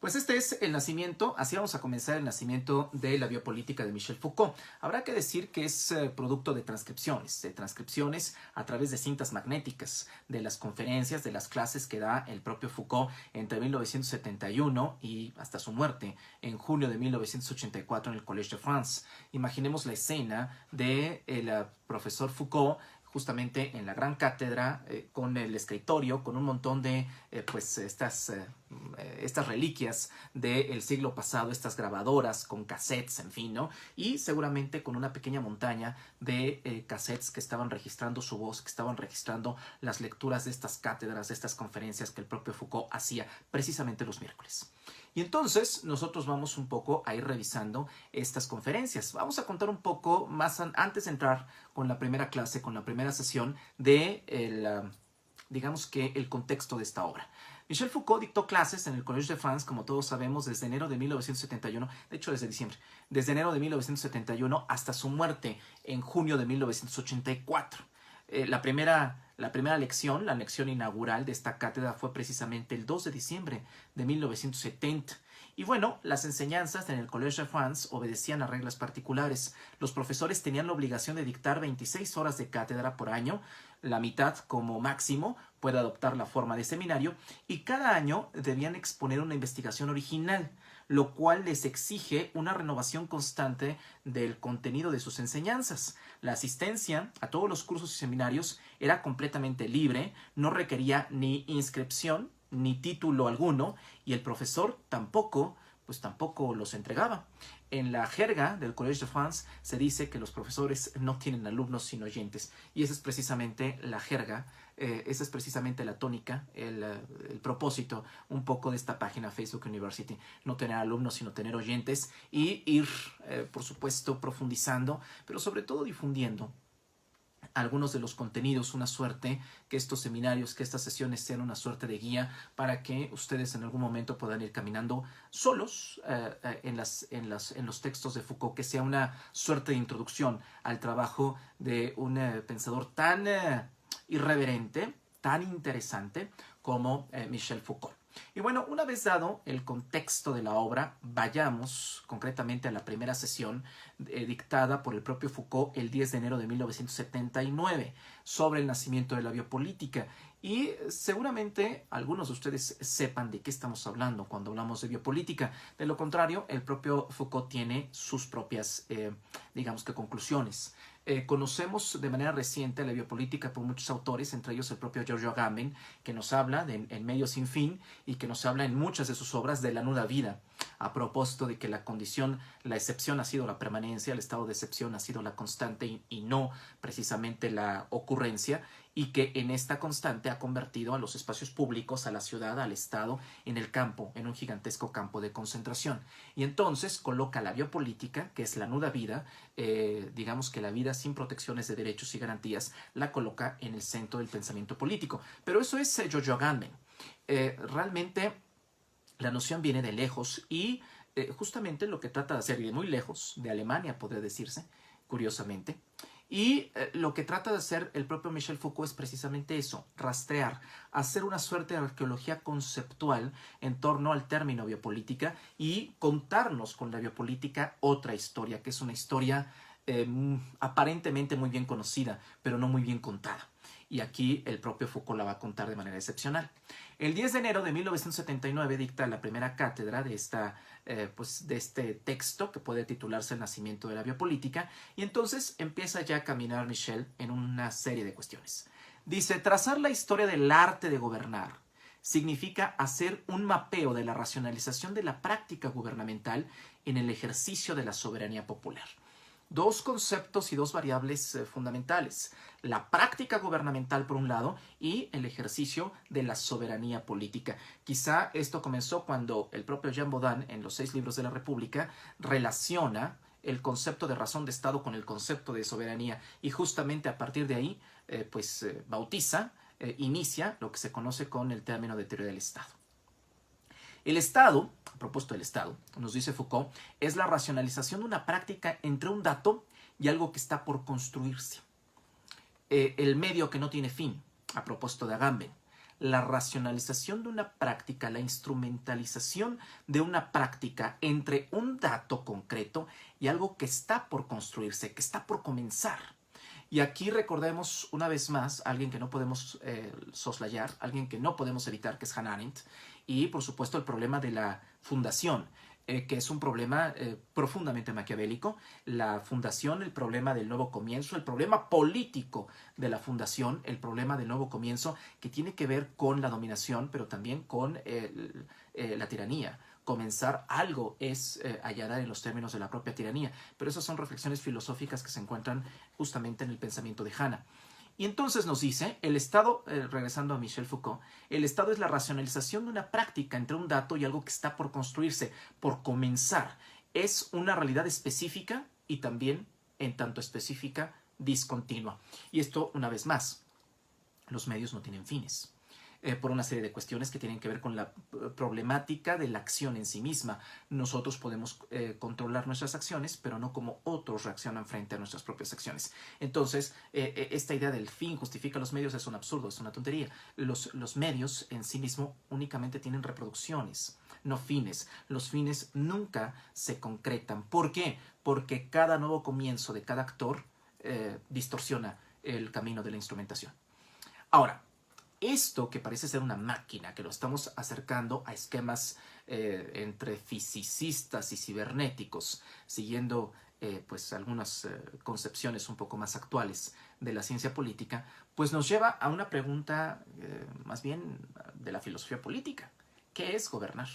Pues este es el nacimiento, así vamos a comenzar el nacimiento de la biopolítica de Michel Foucault. Habrá que decir que es producto de transcripciones a través de cintas magnéticas, de las conferencias, de las clases que da el propio Foucault entre 1971 y hasta su muerte en junio de 1984 en el Collège de France. Imaginemos la escena de el profesor Foucault justamente en la gran cátedra, con el escritorio, con un montón de estas reliquias del siglo pasado, estas grabadoras con cassettes, en fin, ¿no? Y seguramente con una pequeña montaña de cassettes que estaban registrando su voz, que estaban registrando las lecturas de estas cátedras, de estas conferencias que el propio Foucault hacía precisamente los miércoles. Y entonces nosotros vamos un poco a ir revisando estas conferencias. Vamos a contar un poco más antes de entrar con la primera clase, con la primera sesión de digamos que el contexto de esta obra. Michel Foucault dictó clases en el Collège de France, como todos sabemos, desde enero de 1971, de hecho desde diciembre, desde enero de 1971 hasta su muerte en junio de 1984. La primera lección, la lección inaugural de esta cátedra fue precisamente el 2 de diciembre de 1970. Y bueno, las enseñanzas en el Collège de France obedecían a reglas particulares. Los profesores tenían la obligación de dictar 26 horas de cátedra por año, la mitad como máximo puede adoptar la forma de seminario, y cada año debían exponer una investigación original, lo cual les exige una renovación constante del contenido de sus enseñanzas. La asistencia a todos los cursos y seminarios era completamente libre, no requería ni inscripción ni título alguno, y el profesor tampoco los entregaba. En la jerga del Collège de France se dice que los profesores no tienen alumnos sino oyentes, y esa es precisamente la jerga, esa es precisamente la tónica, el propósito un poco de esta página Facebook University, no tener alumnos sino tener oyentes y ir, por supuesto, profundizando, pero sobre todo difundiendo algunos de los contenidos, una suerte que estos seminarios, que estas sesiones sean una suerte de guía para que ustedes en algún momento puedan ir caminando solos en los textos de Foucault, que sea una suerte de introducción al trabajo de un pensador tan irreverente, tan interesante como Michel Foucault. Y bueno, una vez dado el contexto de la obra, vayamos concretamente a la primera sesión dictada por el propio Foucault el 10 de enero de 1979 sobre el nacimiento de la biopolítica. Y seguramente algunos de ustedes sepan de qué estamos hablando cuando hablamos de biopolítica. De lo contrario, el propio Foucault tiene sus propias, digamos que conclusiones. Conocemos de manera reciente la biopolítica por muchos autores, entre ellos el propio Giorgio Agamben, que nos habla de El medio sin fin y que nos habla en muchas de sus obras de la nuda vida, a propósito de que la excepción ha sido la permanencia, el estado de excepción ha sido la constante y no precisamente la ocurrencia, y que en esta constante ha convertido a los espacios públicos, a la ciudad, al Estado, en el campo, en un gigantesco campo de concentración. Y entonces coloca la biopolítica, que es la nuda vida, digamos que la vida sin protecciones de derechos y garantías, la coloca en el centro del pensamiento político. Pero eso es Giorgio Agamben. Realmente la noción viene de lejos y justamente lo que trata de hacer, y de muy lejos, de Alemania podría decirse, curiosamente, y lo que trata de hacer el propio Michel Foucault es precisamente eso, rastrear, hacer una suerte de arqueología conceptual en torno al término biopolítica y contarnos con la biopolítica otra historia, que es una historia aparentemente muy bien conocida, pero no muy bien contada. Y aquí el propio Foucault la va a contar de manera excepcional. El 10 de enero de 1979 dicta la primera cátedra de este texto que puede titularse El nacimiento de la biopolítica, y entonces empieza ya a caminar Michel en una serie de cuestiones. Dice: trazar la historia del arte de gobernar significa hacer un mapeo de la racionalización de la práctica gubernamental en el ejercicio de la soberanía popular. Dos conceptos y dos variables fundamentales: la práctica gubernamental por un lado y el ejercicio de la soberanía política. Quizá esto comenzó cuando el propio Jean Bodin, en los 6 libros de la República, relaciona el concepto de razón de Estado con el concepto de soberanía, y justamente a partir de ahí inicia lo que se conoce con el término de teoría del Estado. El Estado, a propósito del Estado, nos dice Foucault, es la racionalización de una práctica entre un dato y algo que está por construirse. El medio que no tiene fin, a propósito de Agamben. la racionalización de una práctica, la instrumentalización de una práctica entre un dato concreto y algo que está por construirse, que está por comenzar. Y aquí recordemos una vez más a alguien que no podemos soslayar, alguien que no podemos evitar, que es Hannah Arendt, y por supuesto el problema de la fundación, que es un problema profundamente maquiavélico. La fundación, el problema del nuevo comienzo, el problema político de la fundación, el problema del nuevo comienzo, que tiene que ver con la dominación, pero también con la tiranía. Comenzar algo es allanar en los términos de la propia tiranía, pero esas son reflexiones filosóficas que se encuentran justamente en el pensamiento de Hannah. Y entonces nos dice, el Estado, regresando a Michel Foucault, el Estado es la racionalización de una práctica entre un dato y algo que está por construirse, por comenzar. Es una realidad específica y también, en tanto específica, discontinua. Y esto, una vez más, los medios no tienen fines. Por una serie de cuestiones que tienen que ver con la problemática de la acción en sí misma. Nosotros podemos controlar nuestras acciones, pero no como otros reaccionan frente a nuestras propias acciones. Entonces, esta idea del fin justifica los medios es un absurdo, es una tontería. Los medios en sí mismos únicamente tienen reproducciones, no fines. Los fines nunca se concretan. ¿Por qué? Porque cada nuevo comienzo de cada actor distorsiona el camino de la instrumentación. Ahora, esto que parece ser una máquina, que lo estamos acercando a esquemas entre fisicistas y cibernéticos, siguiendo pues algunas concepciones un poco más actuales de la ciencia política, pues nos lleva a una pregunta más bien de la filosofía política. ¿Qué es gobernar?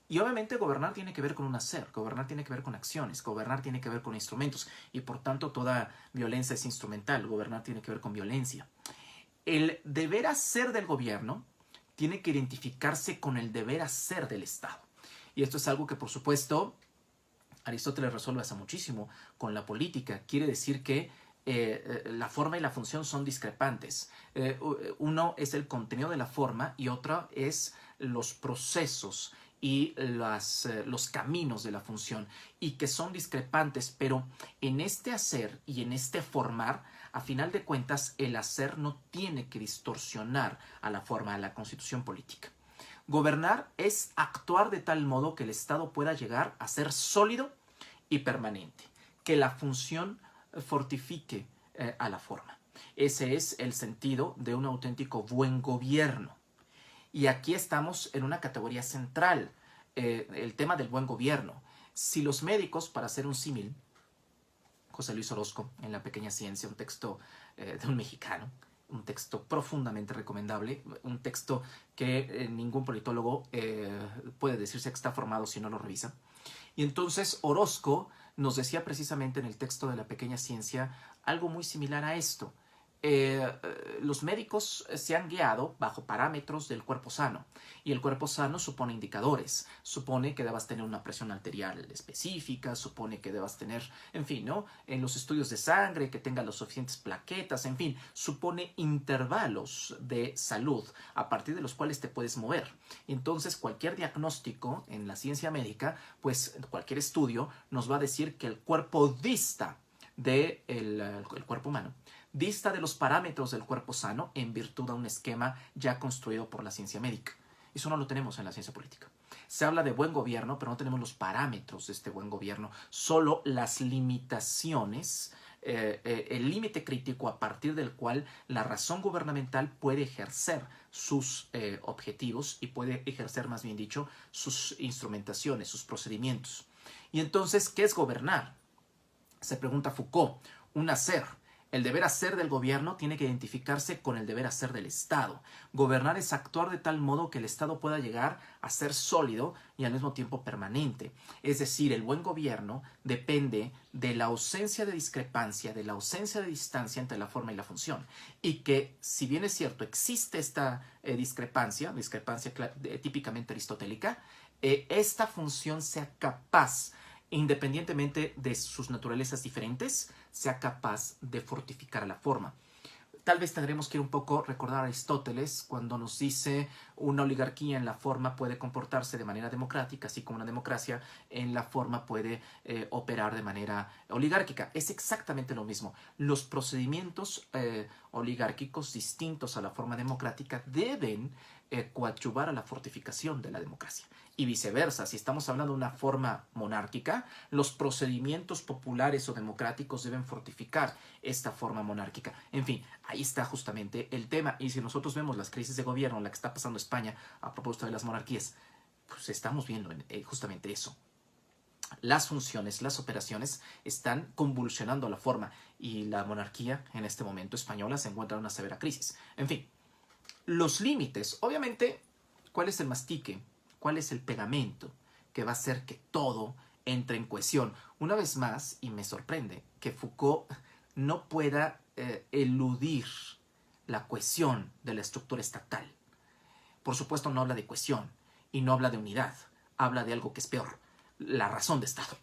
Y obviamente gobernar tiene que ver con un hacer, gobernar tiene que ver con acciones, gobernar tiene que ver con instrumentos, y por tanto toda violencia es instrumental, gobernar tiene que ver con violencia. El deber hacer del gobierno tiene que identificarse con el deber hacer del Estado. Y esto es algo que, por supuesto, Aristóteles resuelve hace muchísimo con la política. Quiere decir que la forma y la función son discrepantes. Uno es el contenido de la forma y otro es los procesos y los caminos de la función, y que son discrepantes, pero en este hacer y en este formar, a final de cuentas, el hacer no tiene que distorsionar a la forma, a la constitución política. Gobernar es actuar de tal modo que el Estado pueda llegar a ser sólido y permanente, que la función fortifique a la forma. Ese es el sentido de un auténtico buen gobierno. Y aquí estamos en una categoría central, el tema del buen gobierno. Si los médicos, para hacer un símil, José Luis Orozco, en La Pequeña Ciencia, un texto de un mexicano, un texto profundamente recomendable, un texto que ningún politólogo puede decirse que está formado si no lo revisa. Y entonces Orozco nos decía precisamente en el texto de La Pequeña Ciencia algo muy similar a esto. Los médicos se han guiado bajo parámetros del cuerpo sano, y el cuerpo sano supone indicadores, supone que debas tener una presión arterial específica, supone que debas tener, en fin, ¿no? En los estudios de sangre, que tenga las suficientes plaquetas, en fin, supone intervalos de salud a partir de los cuales te puedes mover. Entonces, cualquier diagnóstico en la ciencia médica, pues cualquier estudio nos va a decir que el cuerpo dista del cuerpo humano, dista de los parámetros del cuerpo sano en virtud de un esquema ya construido por la ciencia médica. Eso no lo tenemos en la ciencia política. Se habla de buen gobierno, pero no tenemos los parámetros de este buen gobierno, solo las limitaciones, el límite crítico a partir del cual la razón gubernamental puede ejercer sus objetivos y puede ejercer, más bien dicho, sus instrumentaciones, sus procedimientos. Y entonces, ¿qué es gobernar? Se pregunta Foucault. Un hacer. El deber hacer del gobierno tiene que identificarse con el deber hacer del Estado. Gobernar es actuar de tal modo que el Estado pueda llegar a ser sólido y al mismo tiempo permanente. Es decir, el buen gobierno depende de la ausencia de discrepancia, de la ausencia de distancia entre la forma y la función. Y que, si bien es cierto, existe esta discrepancia típicamente aristotélica, esta función sea capaz, independientemente de sus naturalezas diferentes, sea capaz de fortificar la forma. Tal vez tendremos que ir un poco recordar a Aristóteles cuando nos dice una oligarquía en la forma puede comportarse de manera democrática, así como una democracia en la forma puede operar de manera oligárquica. Es exactamente lo mismo. Los procedimientos oligárquicos distintos a la forma democrática deben coadyuvar a la fortificación de la democracia. Y viceversa, si estamos hablando de una forma monárquica, los procedimientos populares o democráticos deben fortificar esta forma monárquica. En fin, ahí está justamente el tema. Y si nosotros vemos las crisis de gobierno, la que está pasando España a propósito de las monarquías, pues estamos viendo justamente eso. Las funciones, las operaciones están convulsionando la forma y la monarquía en este momento española se encuentra en una severa crisis. En fin, los límites, obviamente, ¿cuál es el mastique? ¿Cuál es el pegamento que va a hacer que todo entre en cohesión? Una vez más, y me sorprende, que Foucault no pueda eludir la cohesión de la estructura estatal. Por supuesto, no habla de cohesión y no habla de unidad. Habla de algo que es peor, la razón de Estado.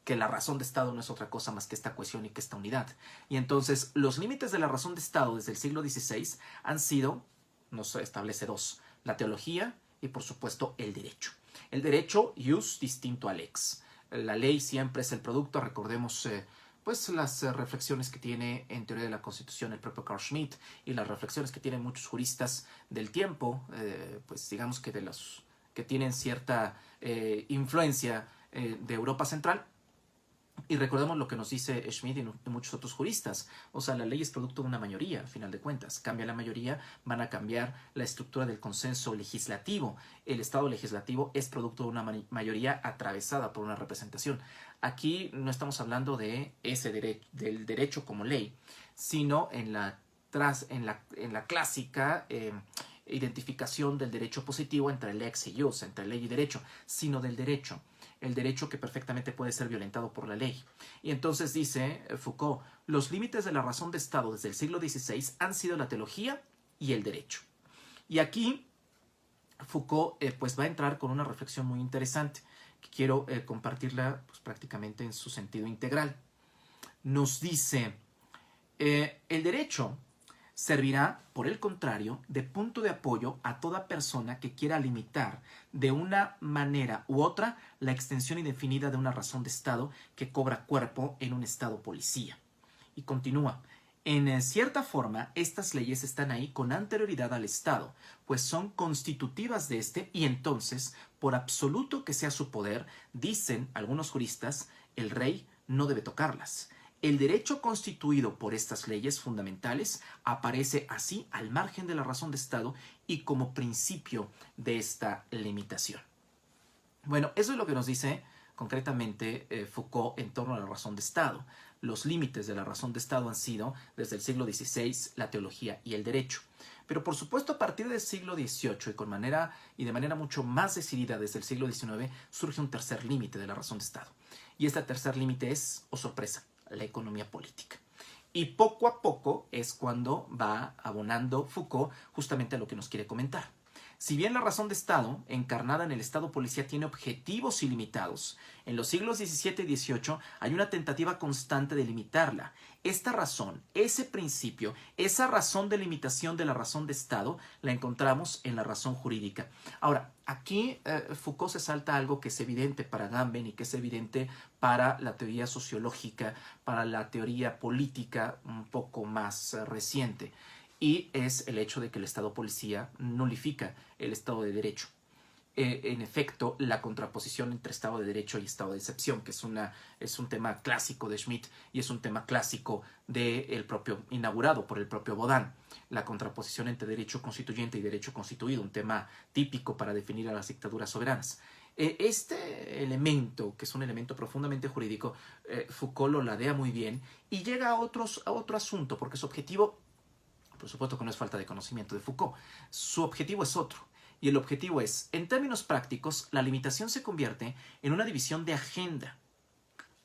Que la razón de Estado no es otra cosa más que esta cohesión y que esta unidad. Y entonces, los límites de la razón de Estado desde el siglo XVI han sido, nos establece dos, la teología y por supuesto el derecho. El derecho, ius distinto a lex. La ley siempre es el producto, recordemos pues las reflexiones que tiene en teoría de la Constitución el propio Carl Schmitt y las reflexiones que tienen muchos juristas del tiempo, pues digamos que de los que tienen cierta influencia de Europa Central. Y recordemos lo que nos dice Schmitt y muchos otros juristas. O sea, la ley es producto de una mayoría, al final de cuentas. Cambia la mayoría, van a cambiar la estructura del consenso legislativo. El Estado legislativo es producto de una mayoría atravesada por una representación. Aquí no estamos hablando de del derecho como ley, sino en la clásica identificación del derecho positivo entre lex y ius, entre ley y derecho, sino del derecho. El derecho que perfectamente puede ser violentado por la ley. Y entonces dice Foucault, los límites de la razón de Estado desde el siglo XVI han sido la teología y el derecho. Y aquí Foucault pues va a entrar con una reflexión muy interesante que quiero compartirla pues, prácticamente en su sentido integral. Nos dice, el derecho servirá, por el contrario, de punto de apoyo a toda persona que quiera limitar de una manera u otra la extensión indefinida de una razón de Estado que cobra cuerpo en un Estado policía. Y continúa. En cierta forma, estas leyes están ahí con anterioridad al Estado, pues son constitutivas de este y entonces, por absoluto que sea su poder, dicen algunos juristas, el rey no debe tocarlas. El derecho constituido por estas leyes fundamentales aparece así al margen de la razón de Estado y como principio de esta limitación. Bueno, eso es lo que nos dice concretamente Foucault en torno a la razón de Estado. Los límites de la razón de Estado han sido, desde el siglo XVI, la teología y el derecho. Pero por supuesto a partir del siglo XVIII y de manera mucho más decidida desde el siglo XIX, surge un tercer límite de la razón de Estado. Y este tercer límite es, oh sorpresa, la economía política. Y poco a poco es cuando va abonando Foucault justamente a lo que nos quiere comentar. Si bien la razón de Estado, encarnada en el Estado policía, tiene objetivos ilimitados, en los siglos XVII y XVIII hay una tentativa constante de limitarla. Esta razón, ese principio, esa razón de limitación de la razón de Estado, la encontramos en la razón jurídica. Ahora, aquí Foucault se salta algo que es evidente para Gamben y que es evidente para la teoría sociológica, para la teoría política un poco más reciente. Y es el hecho de que el Estado policía nulifica el Estado de Derecho. En efecto, la contraposición entre Estado de Derecho y Estado de Excepción, que es un tema clásico de Schmitt y es un tema clásico inaugurado por el propio Baudin. La contraposición entre derecho constituyente y derecho constituido, un tema típico para definir a las dictaduras soberanas. Este elemento, que es un elemento profundamente jurídico, Foucault lo ladea muy bien y llega a otro asunto, porque su objetivo, por supuesto que no es falta de conocimiento de Foucault, su objetivo es otro. Y el objetivo es, en términos prácticos, la limitación se convierte en una división de agenda.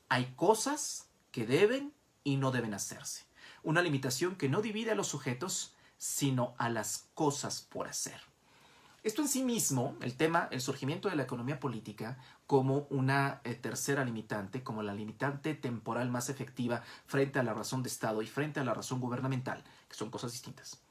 Hay cosas que deben y no deben hacerse. Una limitación que no divide a los sujetos, sino a las cosas por hacer. Esto en sí mismo, el surgimiento de la economía política como una tercera limitante, como la limitante temporal más efectiva frente a la razón de Estado y frente a la razón gubernamental, que son cosas distintas.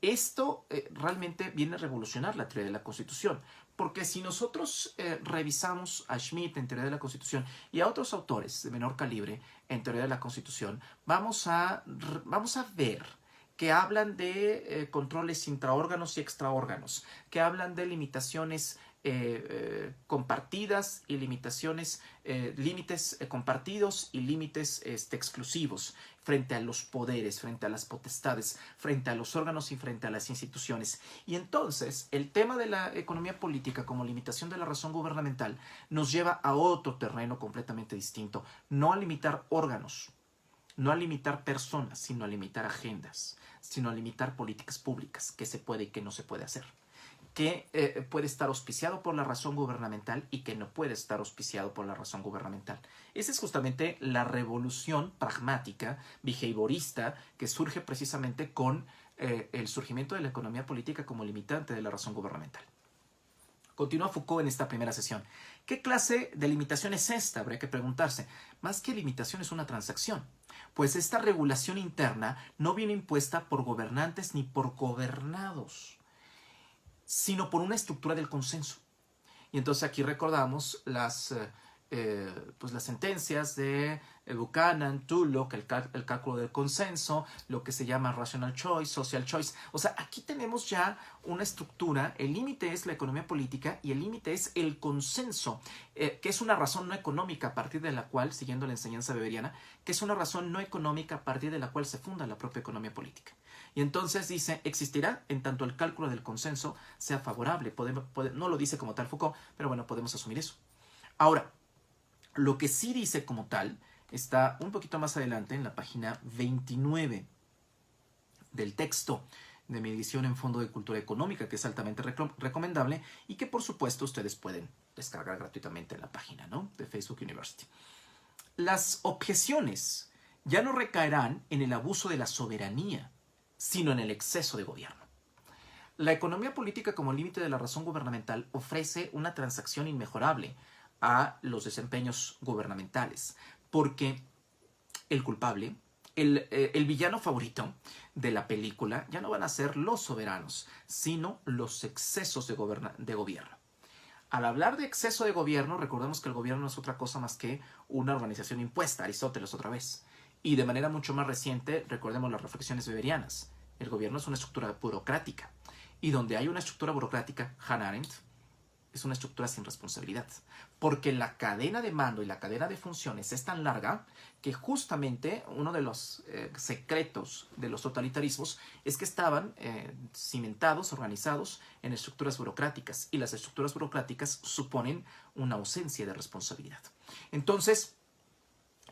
Esto realmente viene a revolucionar la teoría de la Constitución, porque si nosotros revisamos a Schmitt en teoría de la Constitución y a otros autores de menor calibre en teoría de la Constitución, vamos a ver que hablan de controles intraórganos y extraórganos, que hablan de limitaciones compartidas y límites compartidos y límites exclusivos frente a los poderes, frente a las potestades, frente a los órganos y frente a las instituciones. Y entonces el tema de la economía política como limitación de la razón gubernamental nos lleva a otro terreno completamente distinto, no a limitar órganos, no a limitar personas, sino a limitar agendas, sino a limitar políticas públicas, qué se puede y qué no se puede hacer, que puede estar auspiciado por la razón gubernamental y que no puede estar auspiciado por la razón gubernamental. Esa es justamente la revolución pragmática, behaviorista, que surge precisamente con el surgimiento de la economía política como limitante de la razón gubernamental. Continúa Foucault en esta primera sesión. ¿Qué clase de limitación es esta? Habría que preguntarse. Más que limitación es una transacción, pues esta regulación interna no viene impuesta por gobernantes ni por gobernados, sino por una estructura del consenso. Y entonces aquí recordamos las sentencias de Buchanan, Tullock, el cálculo del consenso, lo que se llama rational choice, social choice. O sea, aquí tenemos ya una estructura, el límite es la economía política y el límite es el consenso, que es una razón no económica a partir de la cual, siguiendo la enseñanza weberiana, que es una razón no económica a partir de la cual se funda la propia economía política. Y entonces dice, existirá en tanto el cálculo del consenso sea favorable. No lo dice como tal Foucault, pero bueno, podemos asumir eso. Ahora, lo que sí dice como tal está un poquito más adelante en la página 29 del texto de mi edición en Fondo de Cultura Económica, que es altamente recomendable y que por supuesto ustedes pueden descargar gratuitamente en la página, ¿no?, de Facebook University. Las objeciones ya no recaerán en el abuso de la soberanía, sino en el exceso de gobierno. La economía política como límite de la razón gubernamental ofrece una transacción inmejorable a los desempeños gubernamentales, porque el culpable, el villano favorito de la película ya no van a ser los soberanos, sino los excesos de gobierno. Al hablar de exceso de gobierno, recordemos que el gobierno no es otra cosa más que una organización impuesta, Aristóteles otra vez. Y de manera mucho más reciente, recordemos las reflexiones weberianas. El gobierno es una estructura burocrática. Y donde hay una estructura burocrática, Hannah Arendt, es una estructura sin responsabilidad. Porque la cadena de mando y la cadena de funciones es tan larga que justamente uno de los secretos de los totalitarismos es que estaban cimentados, organizados en estructuras burocráticas. Y las estructuras burocráticas suponen una ausencia de responsabilidad. Entonces,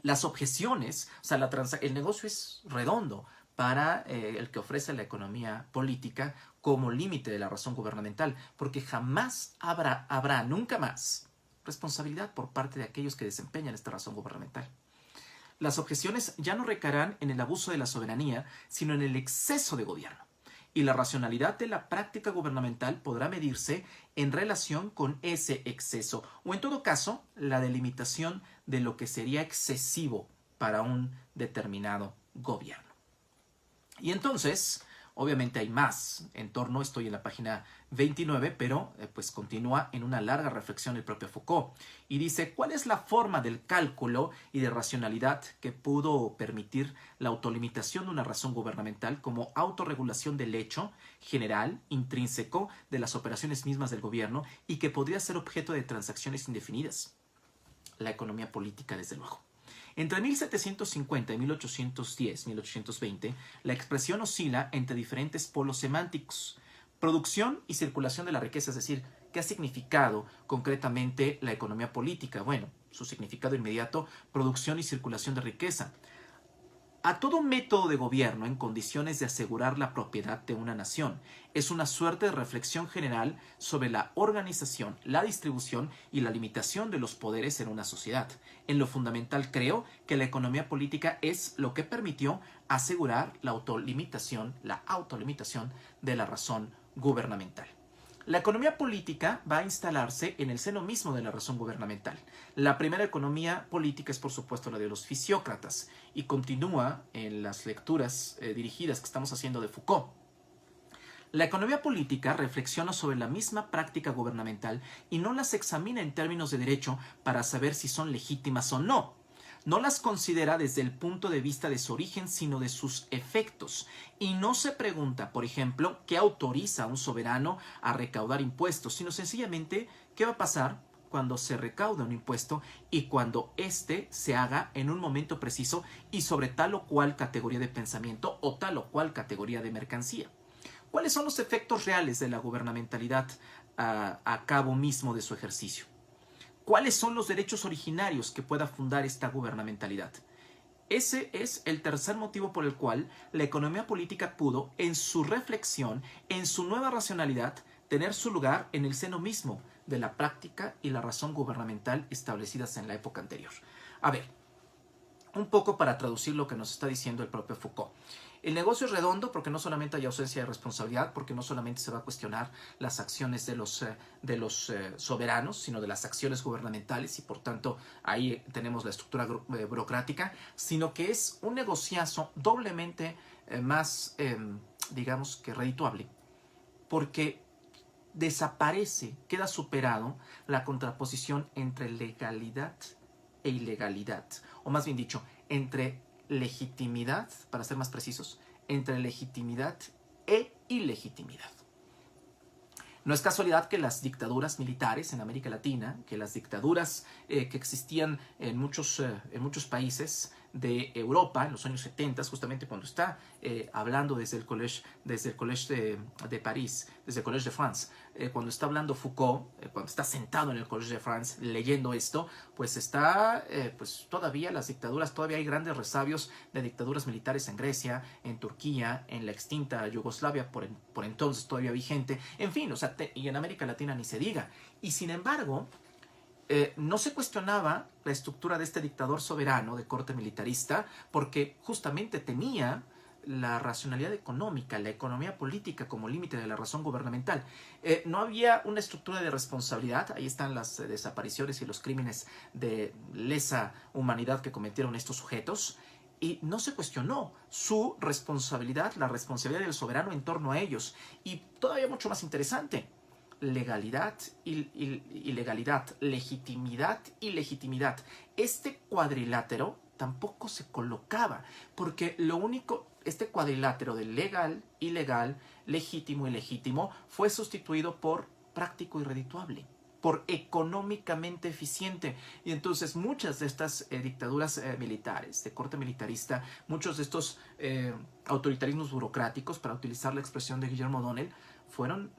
las objeciones, o sea, el negocio es redondo para el que ofrece la economía política como límite de la razón gubernamental, porque jamás habrá nunca más responsabilidad por parte de aquellos que desempeñan esta razón gubernamental. Las objeciones ya no recaerán en el abuso de la soberanía, sino en el exceso de gobierno. Y la racionalidad de la práctica gubernamental podrá medirse en relación con ese exceso, o en todo caso, la delimitación de lo que sería excesivo para un determinado gobierno. Y entonces, obviamente hay más en torno, estoy en la página 29, pero pues continúa en una larga reflexión el propio Foucault. Y dice, ¿cuál es la forma del cálculo y de racionalidad que pudo permitir la autolimitación de una razón gubernamental como autorregulación del hecho general, intrínseco, de las operaciones mismas del gobierno y que podría ser objeto de transacciones indefinidas? La economía política, desde luego. Entre 1750 y 1810-1820, la expresión oscila entre diferentes polos semánticos, producción y circulación de la riqueza, es decir, ¿qué ha significado concretamente la economía política? Bueno, su significado inmediato, producción y circulación de riqueza. A todo método de gobierno en condiciones de asegurar la propiedad de una nación. Es una suerte de reflexión general sobre la organización, la distribución y la limitación de los poderes en una sociedad. En lo fundamental creo que la economía política es lo que permitió asegurar la autolimitación de la razón gubernamental. La economía política va a instalarse en el seno mismo de la razón gubernamental. La primera economía política es, por supuesto, la de los fisiócratas y continúa en las lecturas dirigidas que estamos haciendo de Foucault. La economía política reflexiona sobre la misma práctica gubernamental y no las examina en términos de derecho para saber si son legítimas o no. No las considera desde el punto de vista de su origen, sino de sus efectos. Y no se pregunta, por ejemplo, qué autoriza a un soberano a recaudar impuestos, sino sencillamente qué va a pasar cuando se recauda un impuesto y cuando éste se haga en un momento preciso y sobre tal o cual categoría de pensamiento o tal o cual categoría de mercancía. ¿Cuáles son los efectos reales de la gubernamentalidad a cabo mismo de su ejercicio? ¿Cuáles son los derechos originarios que pueda fundar esta gubernamentalidad? Ese es el tercer motivo por el cual la economía política pudo, en su reflexión, en su nueva racionalidad, tener su lugar en el seno mismo de la práctica y la razón gubernamental establecidas en la época anterior. A ver, un poco para traducir lo que nos está diciendo el propio Foucault. El negocio es redondo porque no solamente hay ausencia de responsabilidad, porque no solamente se va a cuestionar las acciones de los soberanos, sino de las acciones gubernamentales y por tanto ahí tenemos la estructura burocrática, sino que es un negociazo doblemente más, digamos que redituable, porque desaparece, queda superado la contraposición entre legalidad e ilegalidad, o más bien dicho, entre legitimidad, para ser más precisos, entre legitimidad e ilegitimidad. No es casualidad que las dictaduras militares en América Latina, que las dictaduras que existían en muchos países de Europa en los años 70, justamente cuando está hablando desde el Collège de París, desde el Collège de France, cuando está hablando Foucault, cuando está sentado en el Collège de France leyendo esto, pues está, pues todavía las dictaduras, todavía hay grandes resabios de dictaduras militares en Grecia, en Turquía, en la extinta Yugoslavia, por entonces todavía vigente, en fin, o sea, y en América Latina ni se diga. Y sin embargo, no se cuestionaba la estructura de este dictador soberano de corte militarista porque justamente tenía la racionalidad económica, la economía política como límite de la razón gubernamental. No había una estructura de responsabilidad, ahí están las desapariciones y los crímenes de lesa humanidad que cometieron estos sujetos, y no se cuestionó su responsabilidad, la responsabilidad del soberano en torno a ellos. Y todavía mucho más interesante, legalidad y ilegalidad, legitimidad y legitimidad. Este cuadrilátero tampoco se colocaba, porque lo único, este cuadrilátero de legal, ilegal, legítimo y legítimo fue sustituido por práctico y redituable, por económicamente eficiente. Y entonces muchas de estas dictaduras militares, de corte militarista, muchos de estos autoritarismos burocráticos, para utilizar la expresión de Guillermo O'Donnell, fueron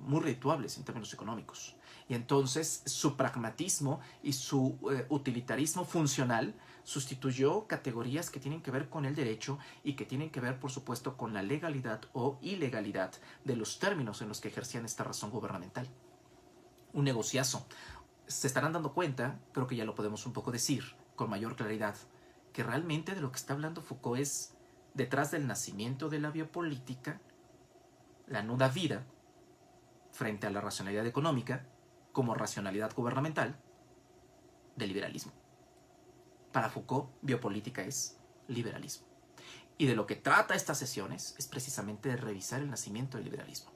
muy redituables en términos económicos. Y entonces su pragmatismo y su utilitarismo funcional sustituyó categorías que tienen que ver con el derecho y que tienen que ver, por supuesto, con la legalidad o ilegalidad de los términos en los que ejercían esta razón gubernamental. Un negociazo. Se estarán dando cuenta, creo que ya lo podemos un poco decir con mayor claridad, que realmente de lo que está hablando Foucault es, detrás del nacimiento de la biopolítica, la nuda vida frente a la racionalidad económica como racionalidad gubernamental del liberalismo. Para Foucault, biopolítica es liberalismo. Y de lo que trata estas sesiones es precisamente de revisar el nacimiento del liberalismo,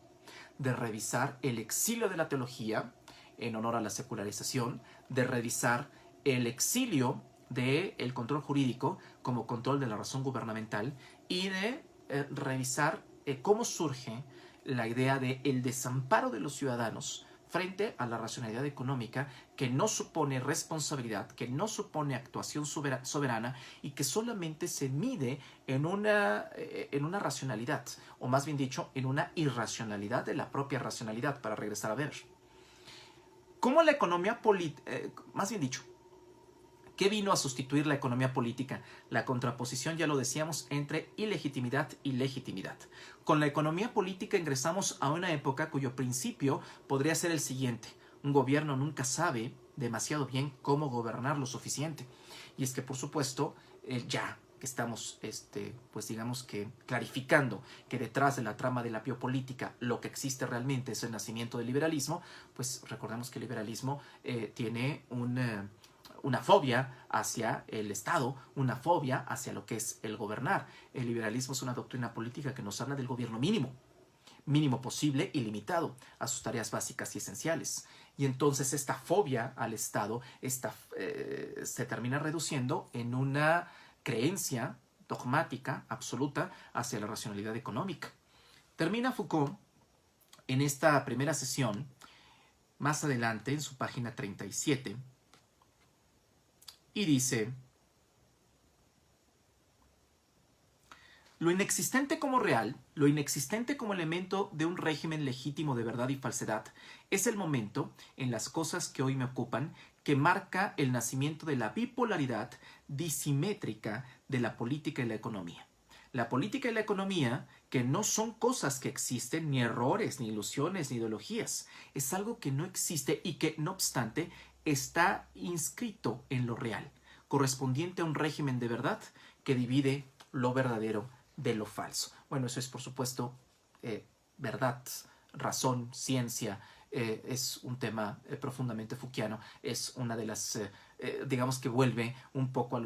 de revisar el exilio de la teología en honor a la secularización, de revisar el exilio del control jurídico como control de la razón gubernamental y de revisar cómo surge la idea de el desamparo de los ciudadanos frente a la racionalidad económica que no supone responsabilidad, que no supone actuación soberana y que solamente se mide en una racionalidad, o más bien dicho, en una irracionalidad de la propia racionalidad, para regresar a ver. ¿Cómo la economía más bien dicho, ¿qué vino a sustituir la economía política? La contraposición, ya lo decíamos, entre ilegitimidad y legitimidad. Con la economía política ingresamos a una época cuyo principio podría ser el siguiente. Un gobierno nunca sabe demasiado bien cómo gobernar lo suficiente. Y es que, por supuesto, que estamos, pues digamos que clarificando que detrás de la trama de la biopolítica lo que existe realmente es el nacimiento del liberalismo, pues recordemos que el liberalismo tiene una fobia hacia el Estado, una fobia hacia lo que es el gobernar. El liberalismo es una doctrina política que nos habla del gobierno mínimo posible y limitado a sus tareas básicas y esenciales. Y entonces esta fobia al Estado se termina reduciendo en una creencia dogmática absoluta hacia la racionalidad económica. Termina Foucault en esta primera sesión, más adelante en su página 37, y dice: lo inexistente como real, lo inexistente como elemento de un régimen legítimo de verdad y falsedad, es el momento, en las cosas que hoy me ocupan, que marca el nacimiento de la bipolaridad disimétrica de la política y la economía. La política y la economía, que no son cosas que existen, ni errores, ni ilusiones, ni ideologías. Es algo que no existe y que, no obstante, está inscrito en lo real, correspondiente a un régimen de verdad que divide lo verdadero de lo falso. Bueno, eso es por supuesto verdad, razón, ciencia, es un tema profundamente Fouquiano, es una de las, digamos que vuelve un poco a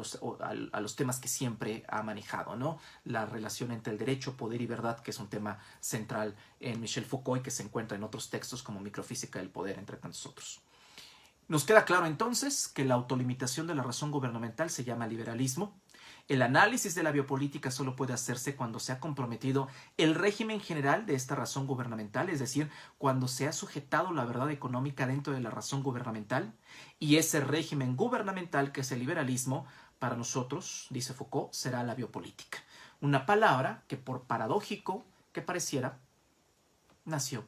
los temas que siempre ha manejado, ¿no? La relación entre el derecho, poder y verdad, que es un tema central en Michel Foucault y que se encuentra en otros textos como Microfísica del poder, entre tantos otros. Nos queda claro entonces que la autolimitación de la razón gubernamental se llama liberalismo. El análisis de la biopolítica solo puede hacerse cuando se ha comprometido el régimen general de esta razón gubernamental, es decir, cuando se ha sujetado la verdad económica dentro de la razón gubernamental, y ese régimen gubernamental, que es el liberalismo, para nosotros, dice Foucault, será la biopolítica. Una palabra que, por paradójico que pareciera, nació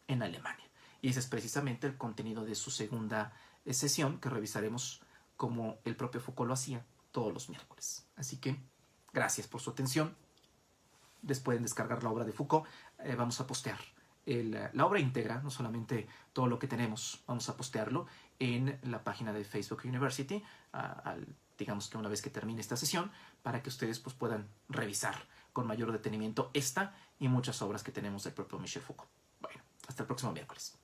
en Alemania. Y ese es precisamente el contenido de su segunda sesión, que revisaremos como el propio Foucault lo hacía todos los miércoles. Así que gracias por su atención. Pueden descargar la obra de Foucault. Vamos a postear la obra íntegra, no solamente todo lo que tenemos, vamos a postearlo en la página de Facebook University, digamos que una vez que termine esta sesión, para que ustedes pues, puedan revisar con mayor detenimiento esta y muchas obras que tenemos del propio Michel Foucault. Bueno, hasta el próximo miércoles.